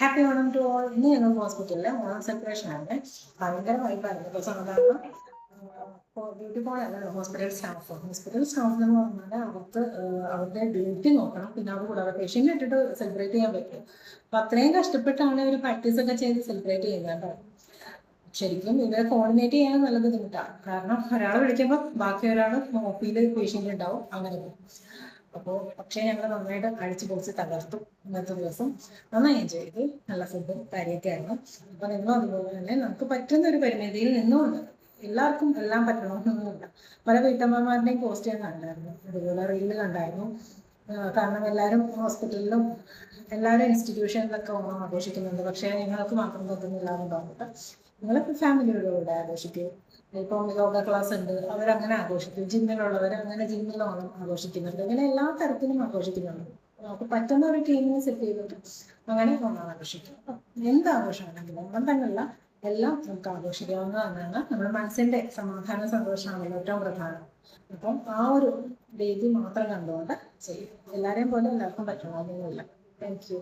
Happy Onam to all. ഇന്ന് ഞങ്ങൾ ഹോസ്പിറ്റലിലെ ഓണം സെലിബ്രേഷൻ ആണ്. ഭയങ്കര വൈബായിരുന്നു. ഇപ്പോൾ സാധാരണ ബ്യൂട്ടി കോളല്ല, ഹോസ്പിറ്റൽ സ്റ്റാഫ് എന്ന് പറഞ്ഞാൽ അവരുടെ ഡ്യൂട്ടി നോക്കണം, പിന്നെ അവർ കൂടാതെ പേഷ്യൻ്റ് ഇട്ടിട്ട് സെലിബ്രേറ്റ് ചെയ്യാൻ പറ്റും. അപ്പം അത്രയും കഷ്ടപ്പെട്ടാണ് ഇവർ പ്രാക്ടീസൊക്കെ ചെയ്ത് സെലിബ്രേറ്റ് ചെയ്യുന്നത്. ശരിക്കും ഇവരെ കോർഡിനേറ്റ് ചെയ്യാൻ നല്ല ബുദ്ധിമുട്ടാണ്. കാരണം ഒരാൾ വിളിക്കുമ്പോൾ ബാക്കി ഒരാൾ ഒപിയിൽ പേഷ്യൻ്റ് ഉണ്ടാവും, അങ്ങനെ. അപ്പോൾ പക്ഷേ ഞങ്ങൾ നന്നായിട്ട് അടിച്ചു പൊളിച്ച് തകർത്തു. ഇന്നത്തെ ദിവസം നന്നായി എൻജോയ് ചെയ്തു. നല്ല ഫുഡും കാര്യമൊക്കെ ആയിരുന്നു. അപ്പോൾ നിങ്ങളും അതുപോലെ തന്നെ നമുക്ക് പറ്റുന്ന ഒരു പരിമിതിയിൽ നിന്നുകൊണ്ട്, എല്ലാവർക്കും എല്ലാം പറ്റണമെന്നൊന്നുമില്ല. പല വീട്ടമ്മമാരുടെയും പോസ്റ്റ് ഞാൻ കണ്ടായിരുന്നു, അതുപോലെ റീല് കണ്ടായിരുന്നു. കാരണം എല്ലാവരും ഹോസ്പിറ്റലിലും എല്ലാവരും ഇൻസ്റ്റിറ്റ്യൂഷനിലൊക്കെ ഓണം ആഘോഷിക്കുന്നുണ്ട്. പക്ഷേ ഞങ്ങൾക്ക് മാത്രം പറ്റുന്നില്ല എന്ന് പറഞ്ഞിട്ട് നിങ്ങളിപ്പോൾ ഫാമിലിയുടെ കൂടെ ആഘോഷിക്കും. ഇപ്പം യോഗ ക്ലാസ് ഉണ്ട്, അവരങ്ങനെ ആഘോഷിക്കും. ജിമ്മിലുള്ളവർ അങ്ങനെ ജിമ്മിൽ ഓണം ആഘോഷിക്കുന്നുണ്ട്. ഇങ്ങനെ എല്ലാ തരത്തിലും ആഘോഷിക്കുന്നുണ്ട്. നമുക്ക് പറ്റുന്ന ഒരു ടീമിനെ സെറ്റ് ചെയ്തിട്ട് അങ്ങനെ ഓണം ആഘോഷിക്കും. എന്ത് ആഘോഷമാണെങ്കിലും ഓണം തന്നെയല്ല, എല്ലാം നമുക്ക് ആഘോഷിക്കാവുന്നതാണ്. നമ്മുടെ മനസ്സിന്റെ സമാധാന സന്തോഷമാണല്ലോ ഏറ്റവും പ്രധാനം. അപ്പം ആ ഒരു രീതി മാത്രം കണ്ടുകൊണ്ട് ചെയ്യും. എല്ലാവരെയും പോലെ എല്ലാവർക്കും പറ്റണമെന്നില്ല. Thank you.